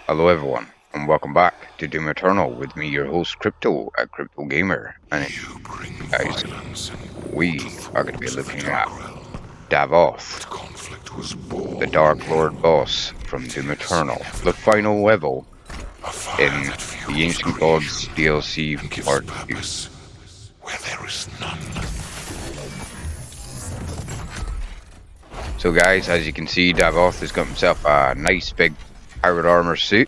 Hello everyone, and welcome back to Doom Eternal with me, your host Crypto at Crypto Gamer. And You bring guys, violence and we war to the are going to be thrones of the looking at Dark Realm, but Davoth, conflict was the born in Dark him. Lord boss from It Doom is Eternal, the inevitable. final level A fire in that the fuels Ancient Gods creation DLC and gives Part 2. purpose where there is none. So guys, as you can see, Davoth has got himself a nice big powered armor suit.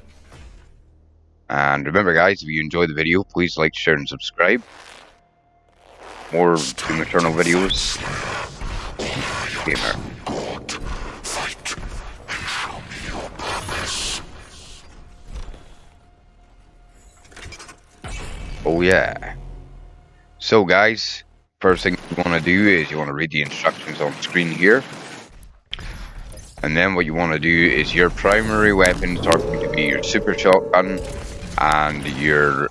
And remember guys, if you enjoyed the video, please like, share and subscribe. More Doom Eternal videos. Gamer. God, fight and show me your purpose. Oh yeah. So guys, first thing you want to do is you want to read the instructions on screen here. And then what you want to do is your primary weapons are going to be your super shotgun and your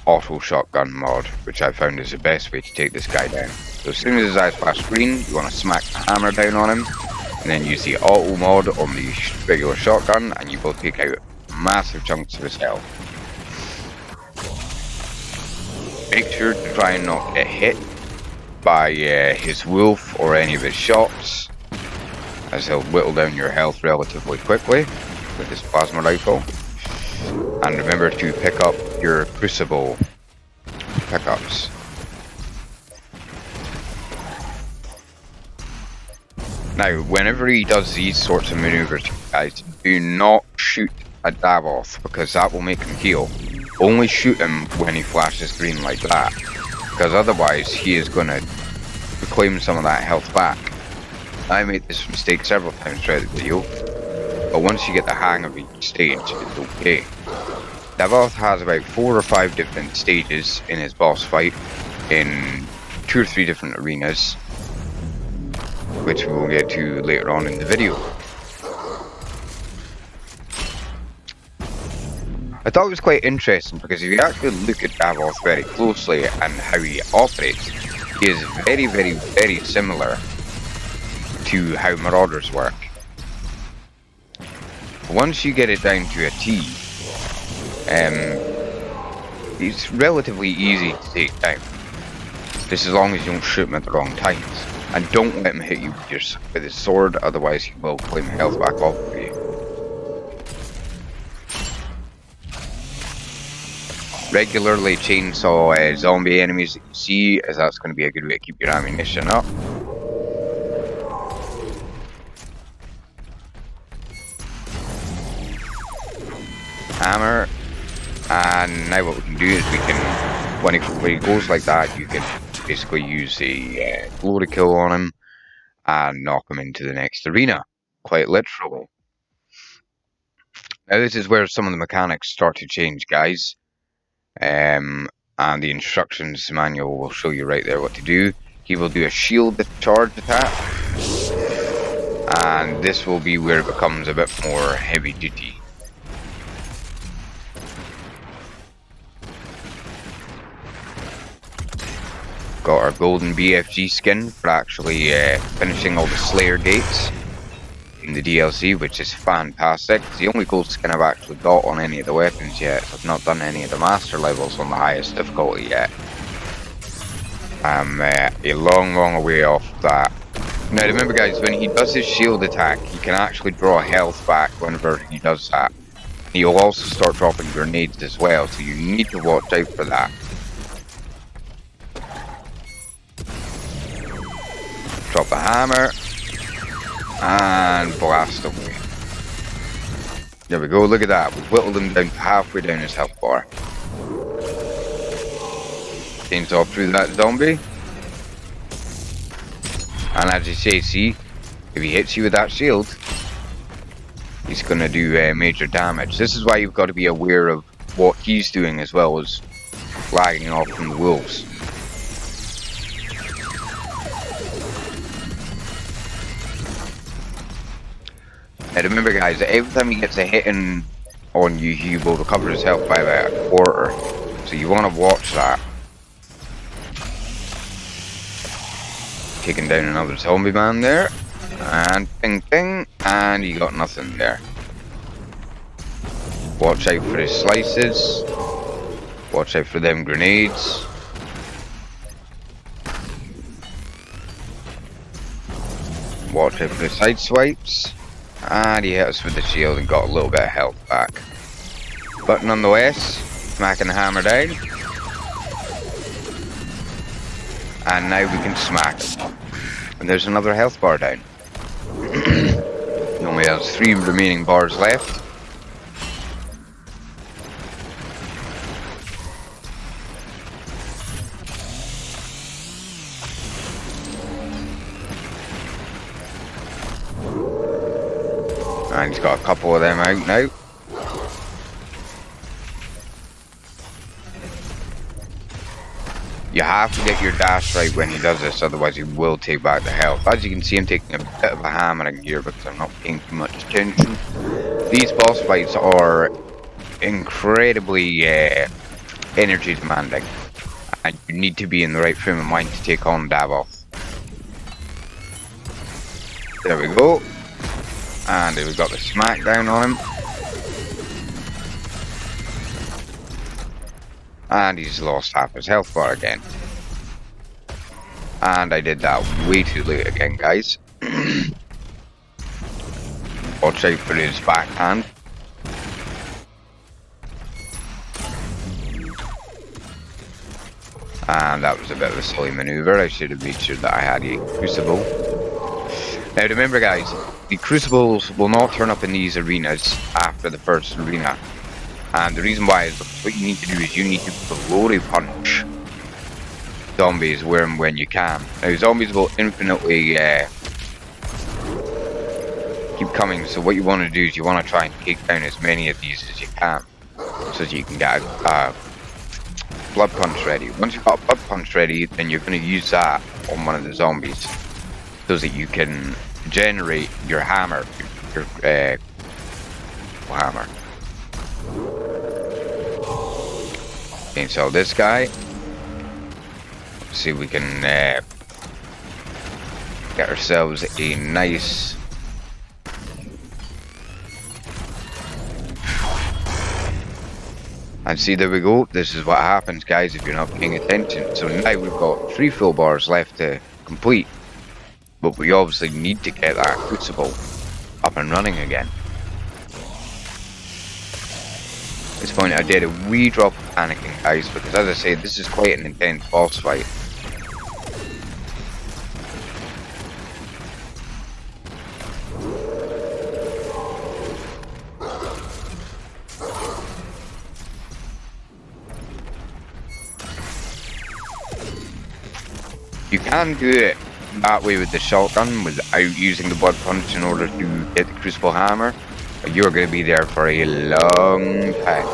auto shotgun mod, which I found is the best way to take this guy down. So as soon as his eyes flash green, you want to smack the hammer down on him, and then use the auto mod on the regular shotgun, and you will take out massive chunks of his health. Make sure to try and not get hit by his wolf or any of his shots, as he'll whittle down your health relatively quickly with his plasma rifle. And remember to pick up your crucible pickups. Now, whenever he does these sorts of maneuvers, guys, do not shoot at Davoth, because that will make him heal. Only shoot him when he flashes green like that, because otherwise he is going to reclaim some of that health back. I made this mistake several times throughout the video, but once you get the hang of each stage, it's okay. Davoth has about 4 or 5 different stages in his boss fight in 2 or 3 different arenas, which we will get to later on in the video. I thought it was quite interesting because if you actually look at Davoth very closely and how he operates, he is very similar to how Marauders work. Once you get it down to a T, it's relatively easy to take down. Just as long as you don't shoot him at the wrong times. And don't let him hit you with his sword, otherwise he will claim health back off of you. Regularly chainsaw zombie enemies that you see, as that's going to be a good way to keep your ammunition up. Hammer. And now what we can do is we can, when he goes like that, you can basically use a glory kill on him and knock him into the next arena, quite literally. Now this is where some of the mechanics start to change, guys. And the instructions manual will show you right there what to do. He will do a shield charge attack, and this will be where it becomes a bit more heavy duty. Got our golden BFG skin for actually finishing all the Slayer gates in the DLC, which is fantastic. It's the only gold skin I've actually got on any of the weapons yet. I've not done any of the master levels on the highest difficulty yet. I'm a long way off that. Now remember guys, when he does his shield attack, he can actually draw health back whenever he does that. He'll also start dropping grenades as well, so you need to watch out for that. Drop the hammer, and blast away. There we go, look at that. We've whittled him down halfway down his health bar. Chainsaw through that zombie. And as you say, see, if he hits you with that shield, he's going to do major damage. This is why you've got to be aware of what he's doing as well as lagging off from the wolves. Now remember guys, that every time he gets a hit on you, he will recover his health by about a quarter. So you want to watch that. Taking down another zombie man there. And ping ping. And you got nothing there. Watch out for his slices. Watch out for them grenades. Watch out for the side swipes. And he hit us with the shield and got a little bit of health back. But nonetheless, smacking the hammer down. And now we can smack him. And there's another health bar down. He only has 3 remaining bars left. And he's got a couple of them out now. You have to get your dash right when he does this, otherwise he will take back the health. As you can see, I'm taking a bit of a hammering here because I'm not paying too much attention. These boss fights are incredibly energy demanding, and you need to be in the right frame of mind to take on Davos. There we go. And we've got the smackdown on him. And he's lost half his health bar again. And I did that way too late again, guys. Watch out for his backhand. And that was a bit of a silly maneuver. I should have made sure that I had a crucible. Now remember, guys, the crucibles will not turn up in these arenas after the first arena. And the reason why is because what you need to do is you need to glory punch zombies where and when you can. Now zombies will infinitely keep coming, so what you want to do is you want to try and take down as many of these as you can, so that you can get a blood punch ready. Once you've got a blood punch ready, then you're going to use that on one of the zombies, so that you can generate your hammer, your hammer. Okay, so this guy, let's see if we can get ourselves a nice and see, there we go. This is what happens, guys, if you're not paying attention. So now we've got 3 full bars left to complete, but we obviously need to get that crucible up and running again. At this point I did a wee drop of panicking, guys, because as I say, this is quite an intense boss fight. You can do it that way with the shotgun without using the blood punch in order to get the crucible hammer, but you're going to be there for a long time.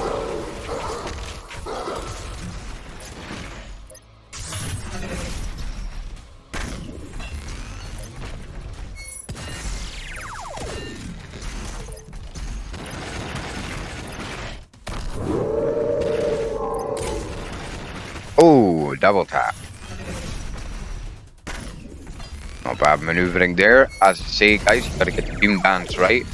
Oh, double tap. Not bad maneuvering there. As I say, guys, you gotta get the doom dance right.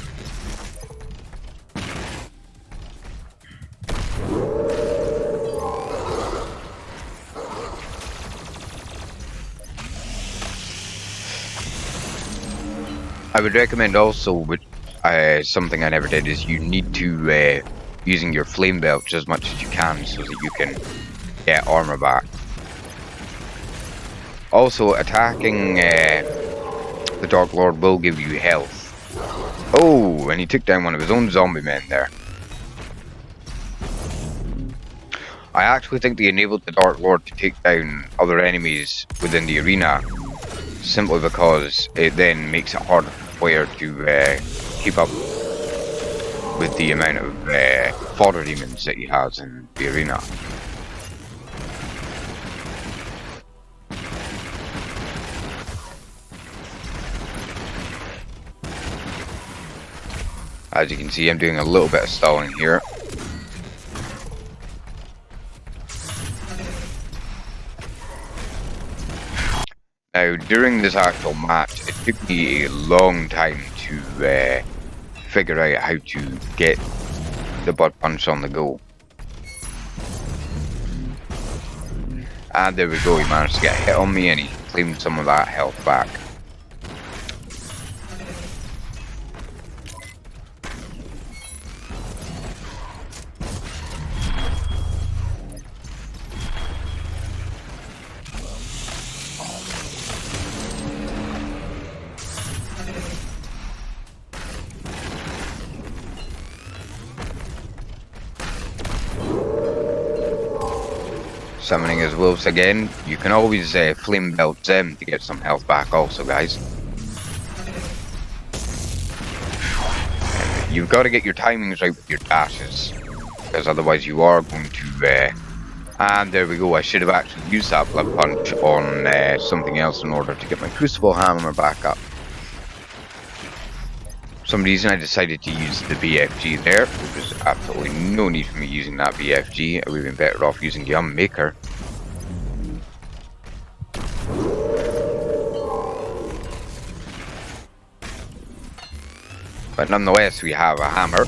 I would recommend also, which something I never did, is you need to using your flame belch as much as you can so that you can get armor back. Also, attacking the Dark Lord will give you health. Oh, and he took down one of his own zombie men there. I actually think they enabled the Dark Lord to take down other enemies within the arena, simply because it then makes it harder for the player to keep up with the amount of fodder demons that he has in the arena. As you can see, I'm doing a little bit of stalling here. Now, during this actual match, it took me a long time to figure out how to get the butt punch on the go. And there we go, he managed to get a hit on me and he claimed some of that health back. Summoning his wolves again. You can always flame belt them to get some health back also, guys. And you've got to get your timings right with your dashes, because otherwise you are going to... and there we go, I should have actually used that blood punch on something else in order to get my crucible hammer back up. For some reason I decided to use the BFG there. There was absolutely no need for me using that BFG. I would have been better off using the Unmaker. But nonetheless, we have a hammer.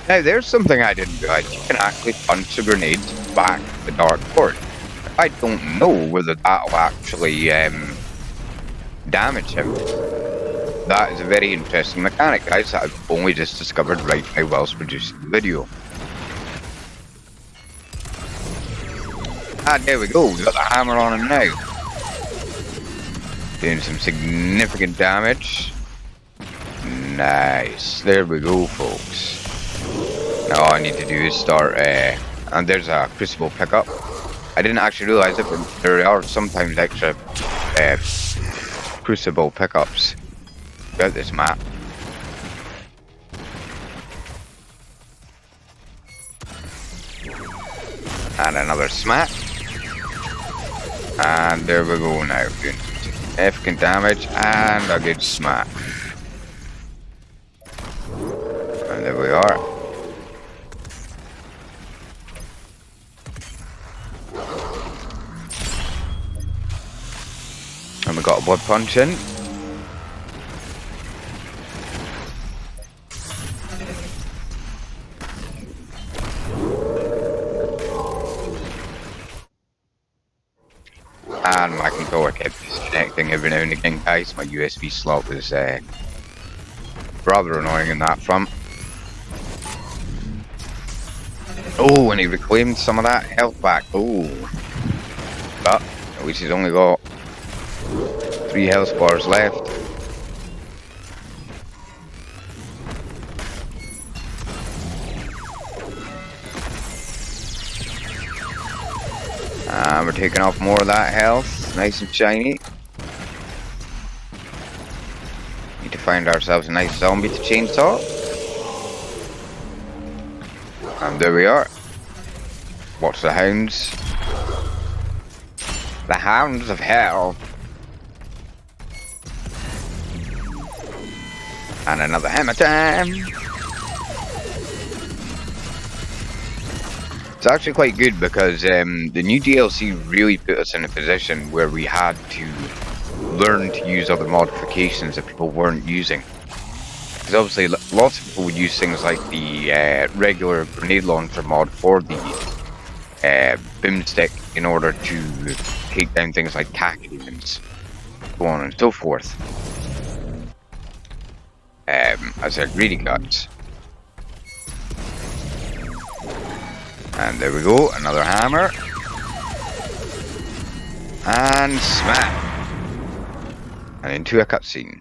Now there's something I didn't realize. You can actually punch a grenade back the Dark Lord. I don't know whether that'll actually damage him. That is a very interesting mechanic, guys, that I've only just discovered right now whilst producing the video. Ah, there we go, we got the hammer on him now. Doing some significant damage. Nice, there we go, folks. Now all I need to do is start, and there's a crucible pickup. I didn't actually realize it, but there are sometimes extra crucible pickups throughout this map. And another smack. And there we go now, doing significant damage and a good smack. And there we are. And we got a blood punch in. And my controller kept disconnecting every now and again, guys. My USB slot was rather annoying in that front. Oh, and he reclaimed some of that health back. Oh, but at least he's only got 3 health bars left. And we're taking off more of that health, nice and shiny. Need to find ourselves a nice zombie to chainsaw. And there we are. Watch the hounds. The hounds of hell. And another hammer time. It's actually quite good because the new DLC really put us in a position where we had to learn to use other modifications that people weren't using. Because obviously lots of people would use things like the regular grenade launcher mod for the boomstick in order to take down things like CAC demons, so on and so forth. As their greedy guts. And there we go, another hammer. And smack. And into a cutscene.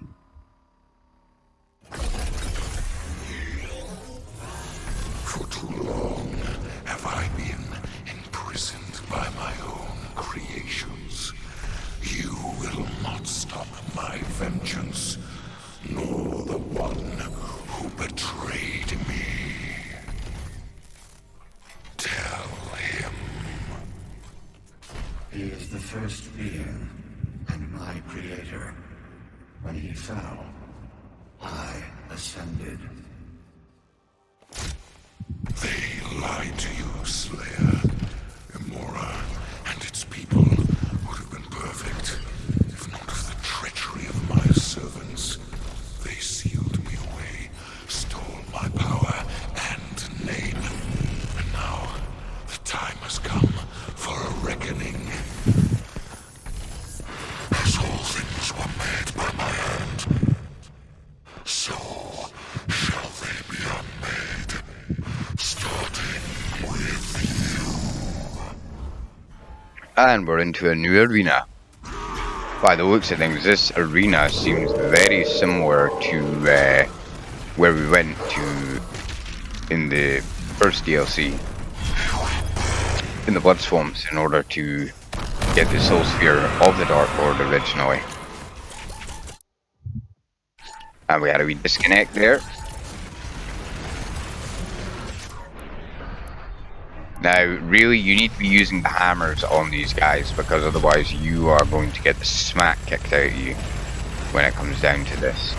For too long have I been imprisoned by my own creations. You will not stop my vengeance, nor the one who betrayed me. first being and my creator. When he fell, I ascended. They lied to you, Slayer. Imora and its people would have been perfect, if not for the treachery of my servants. They sealed me away, stole my power and name. And now, the time has come for a reckoning. As all things were made by my hand, so shall they be unmade, starting with you. And we're into a new arena. By the looks of things, this arena seems very similar to where we went to in the first DLC, in the Bloodswarms, in order to get the Soul Sphere of the Dark Lord originally. And we had a wee disconnect there. Now, really, you need to be using the hammers on these guys, because otherwise you are going to get the smack kicked out of you when it comes down to this.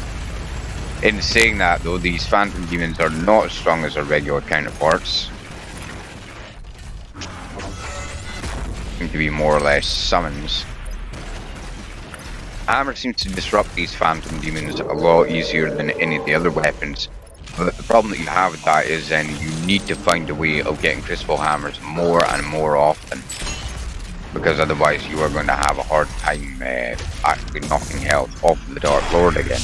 In saying that, though, these Phantom Demons are not as strong as their regular counterparts. Seem to be more or less summons. Hammer seems to disrupt these Phantom Demons a lot easier than any of the other weapons. But the problem that you have with that is then you need to find a way of getting Crucible Hammers more and more often. Because otherwise you are going to have a hard time actually knocking health off the Dark Lord again.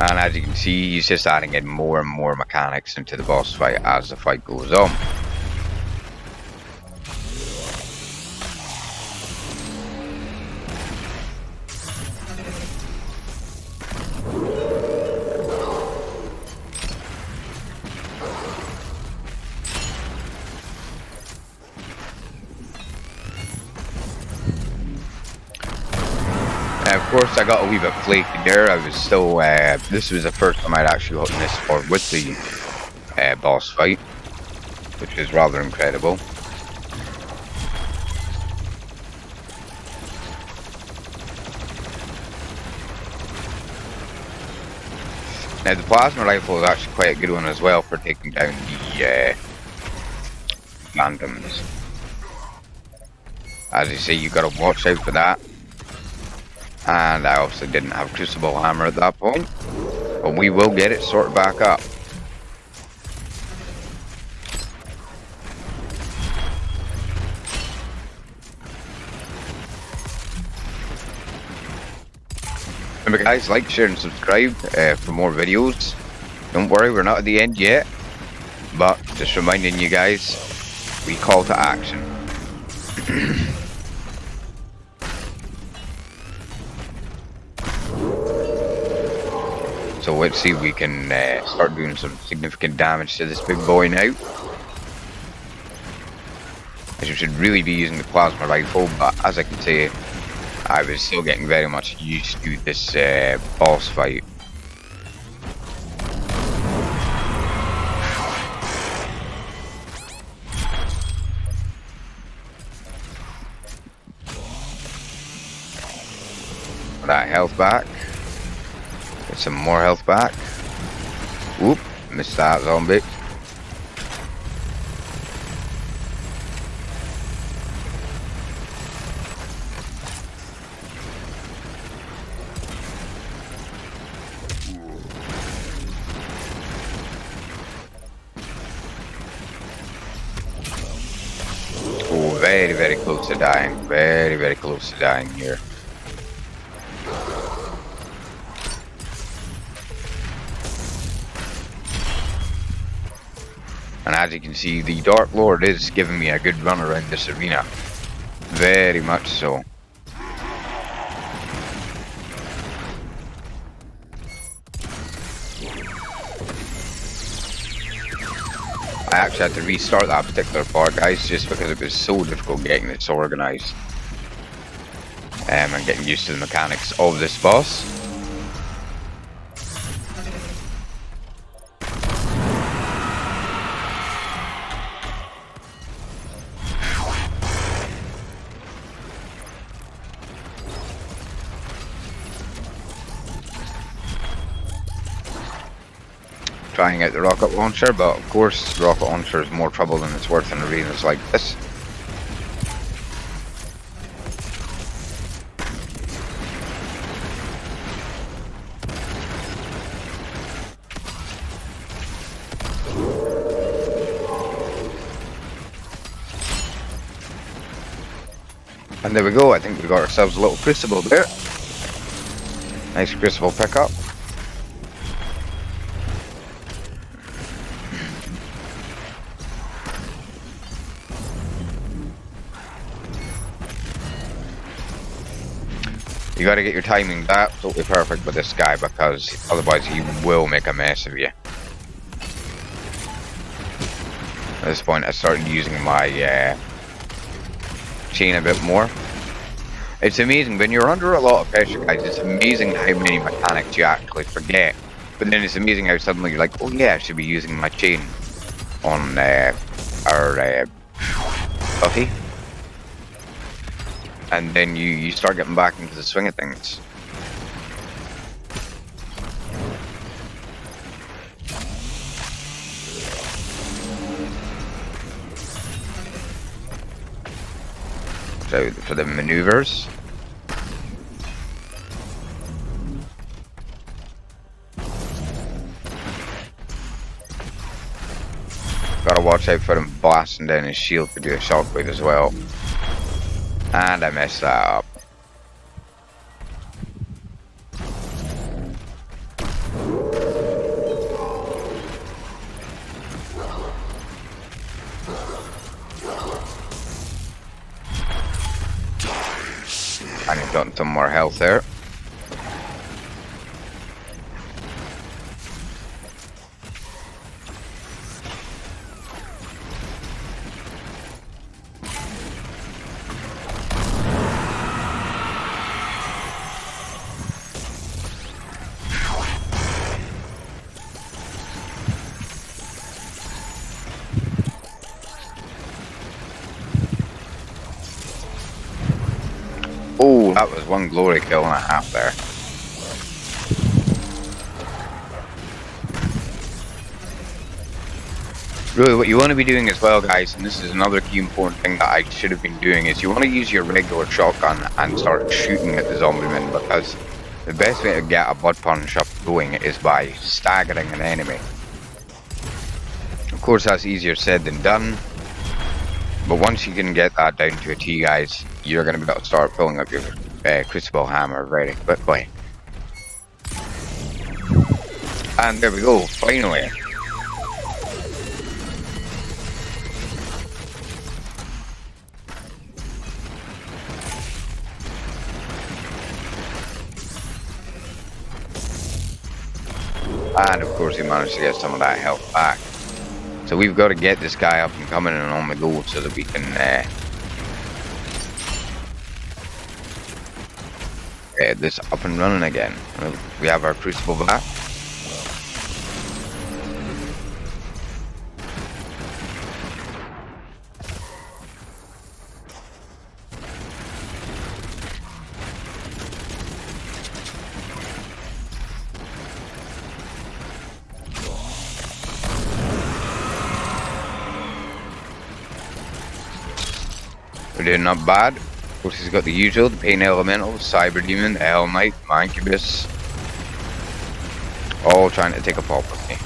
And as you can see, he's just adding in more and more mechanics into the boss fight as the fight goes on. Of course, I got a wee bit flaky there. I was still, this was the first time I'd actually gotten this far with the boss fight, which is rather incredible. Now, the plasma rifle is actually quite a good one as well for taking down the phantoms. As you say, you gotta watch out for that. And I also didn't have Crucible Hammer at that point, but we will get it sorted back up. Remember guys, like, share and subscribe for more videos. Don't worry, we're not at the end yet, but just reminding you guys, we call to action. So let's see if we can start doing some significant damage to this big boy now. As you should really be using the plasma rifle, but as I can say, I was still getting very much used to this boss fight. That health back. Get some more health back. Whoop, missed that zombie. Oh, very, very close to dying. Very, very close to dying here. And as you can see, the Dark Lord is giving me a good run around this arena. Very much so. I actually had to restart that particular part, guys, just because it was so difficult getting this organized. and getting used to the mechanics of this boss. Trying out the rocket launcher, but of course the rocket launcher is more trouble than it's worth in arenas like this. And there we go, I think we got ourselves a little crucible there. Nice crucible pickup. You gotta get your timing absolutely perfect with this guy, because otherwise he will make a mess of you. At this point I started using my chain a bit more. It's amazing, when you're under a lot of pressure, guys, it's amazing how many mechanics you actually forget. But then it's amazing how suddenly you're like, oh yeah, I should be using my chain on our Buffy. And then you start getting back into the swing of things. So for the maneuvers. Gotta watch out for him blasting down his shield to do a shockwave as well. And I messed that up. And he's gotten some more health there. Oh, that was one glory kill and a half there. Really, what you want to be doing as well, guys, and this is another key important thing that I should have been doing, is you want to use your regular shotgun and start shooting at the zombie men, because the best way to get a blood punch up going is by staggering an enemy. Of course, that's easier said than done. But once you can get that down to a T, guys, you're going to be able to start filling up your crucible hammer very quickly. And there we go, finally. And of course, he managed to get some of that health back. So we've got to get this guy up and coming and on the go so that we can get this up and running again. We have our crucible back. We're doing not bad. Of course, he's got the usual, the Pain Elemental, Cyber Demon, the Hell Knight, Mancubus, all trying to take a pop with me.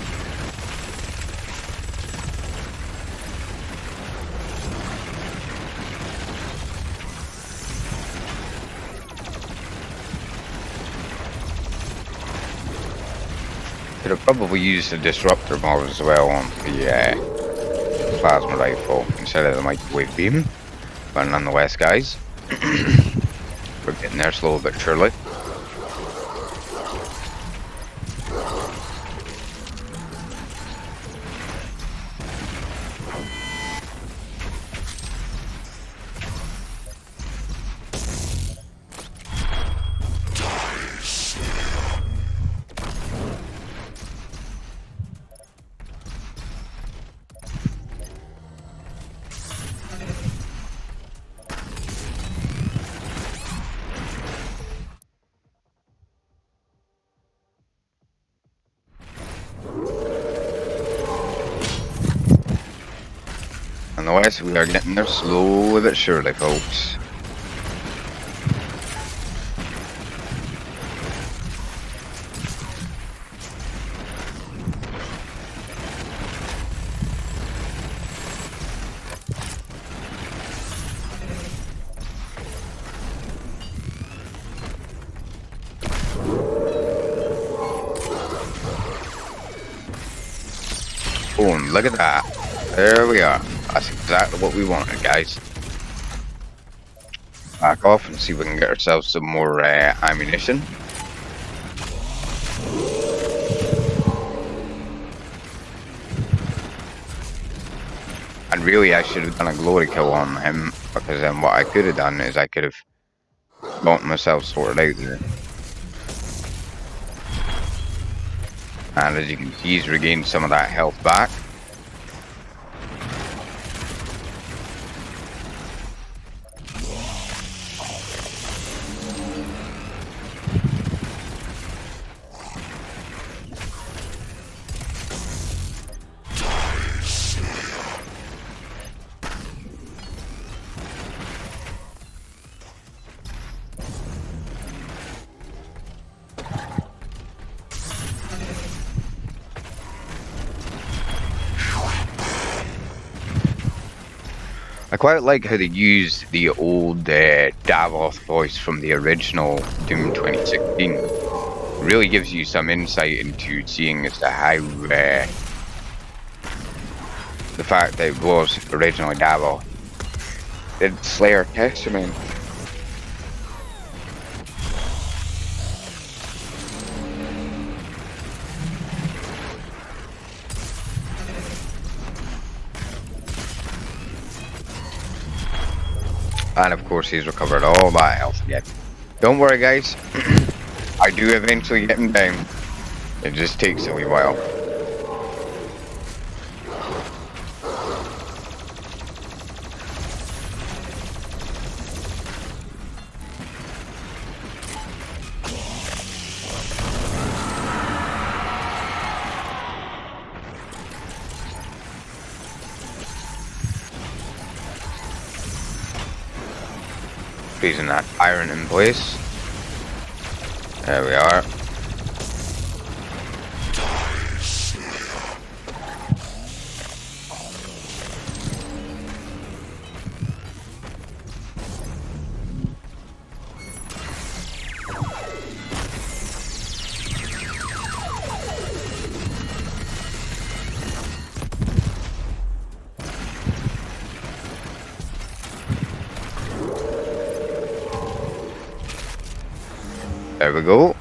Could have probably used a disruptor mod as well on the plasma rifle instead of the microwave beam. But nonetheless, guys, we're getting there slowly but surely. Nonetheless, we are getting there slowly but surely, folks. Oh, and look at that. There we are. That's exactly what we wanted, guys. Back off and see if we can get ourselves some more ammunition. And really, I should have done a glory kill on him, because then what I could have done is I could have gotten myself sorted out there. And as you can see, he's regained some of that health back. I quite like how they use the old Davos voice from the original Doom 2016. It really gives you some insight into seeing as to how the fact that it was originally Davos did Slayer Testament. And of course he's recovered all that health again. Don't worry guys, I do eventually get him down. It just takes a wee while. Freezing that iron in place. There we are. There we go.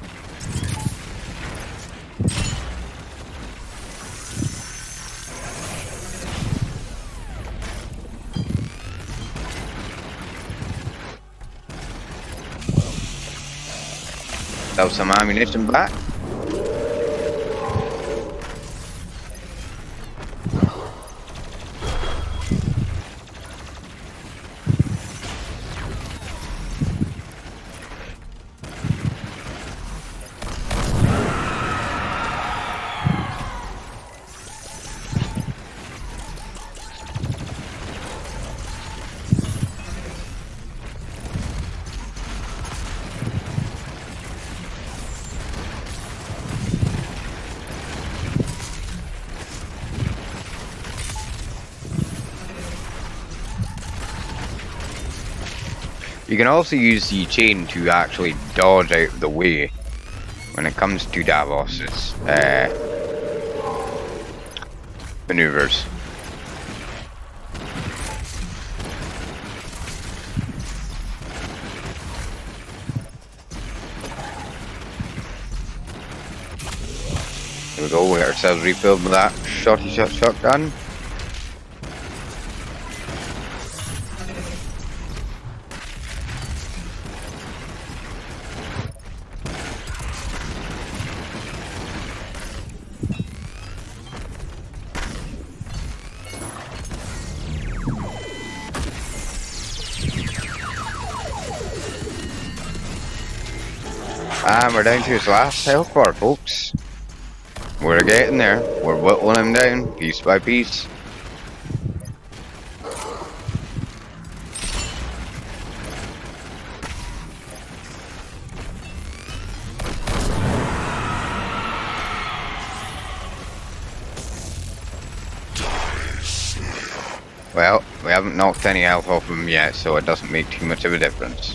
Throw some ammunition back. You can also use the chain to actually dodge out of the way when it comes to Davos's maneuvers. There we go, we got ourselves refilled with that shotgun. And we're down to his last health bar, folks. We're getting there. We're whittling him down, piece by piece. Well, we haven't knocked any health off him yet, so it doesn't make too much of a difference.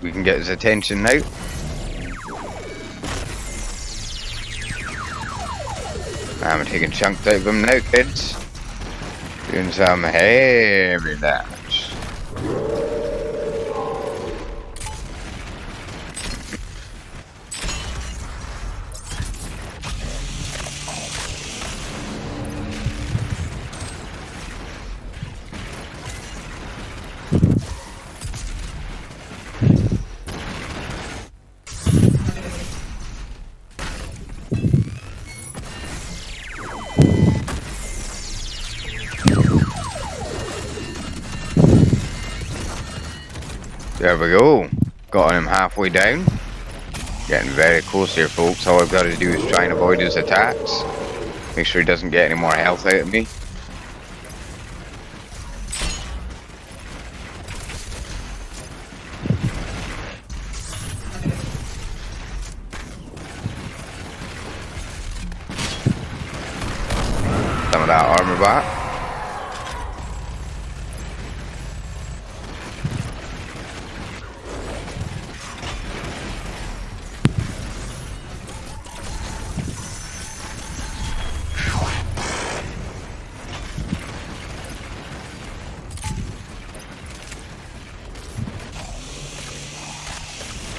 We can get his attention now. I'm taking chunks out of him now, kids. Doing some heavy damage. There we go. Got him halfway down. Getting very close here, folks. All I've got to do is try and avoid his attacks. Make sure he doesn't get any more health out of me. Some of that armor back.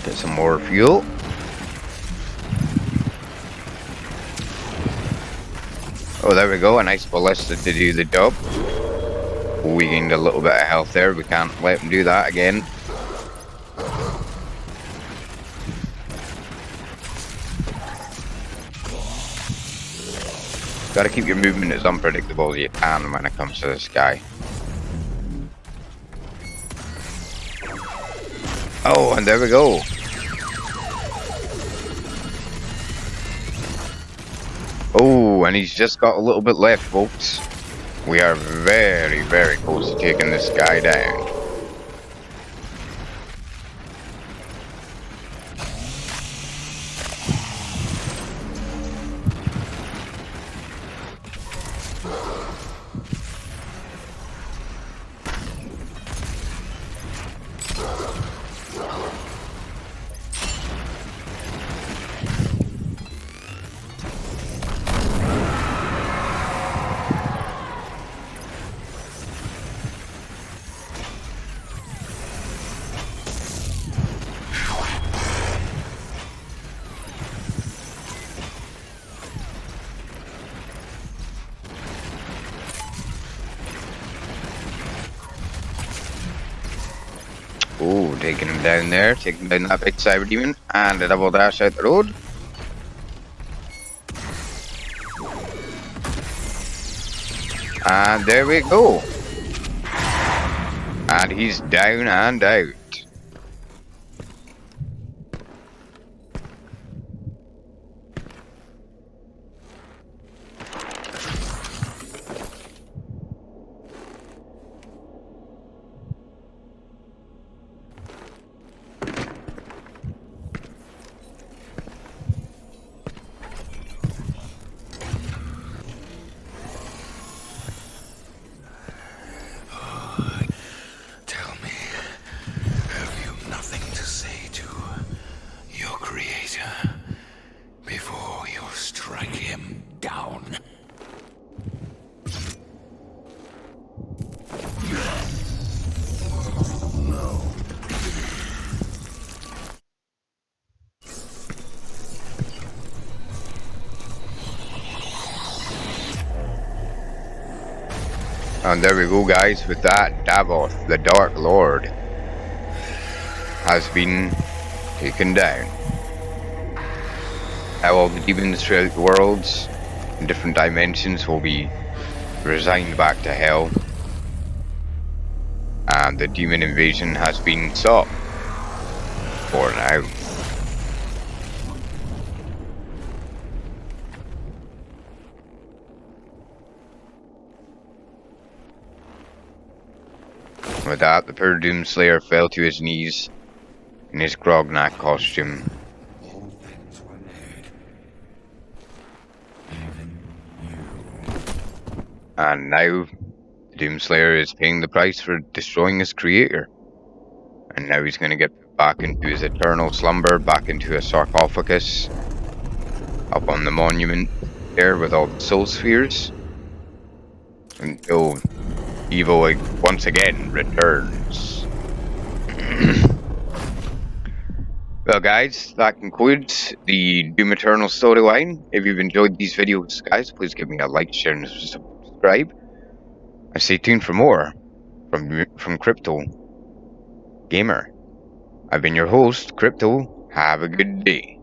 Get some more fuel. Oh, there we go. A nice ballista to do the job. We gained a little bit of health there. We can't let him do that again. Gotta keep your movement as unpredictable as you can when it comes to this guy. Oh, and there we go. Oh, and he's just got a little bit left, folks. We are very, very close to taking this guy down. Oh, taking him down there, taking down that big cyber demon, and a double dash out the road. And there we go. And he's down and out. And there we go, guys. With that, Davoth, the Dark Lord, has been taken down. Now all the demons throughout the worlds in different dimensions will be resigned back to hell. And the demon invasion has been stopped. For now. With that, the poor Doomslayer fell to his knees in his Grognak costume. All things were made. Even you. And now, the Doomslayer is paying the price for destroying his creator. And now he's going to get put back into his eternal slumber, back into a sarcophagus, up on the monument there with all the soul spheres, until evil once again returns. Well guys, that concludes the Doom Eternal storyline. If you've enjoyed these videos, guys, please give me a like, share, and subscribe. And stay tuned for more from Crypto Gamer. I've been your host, Crypto. Have a good day.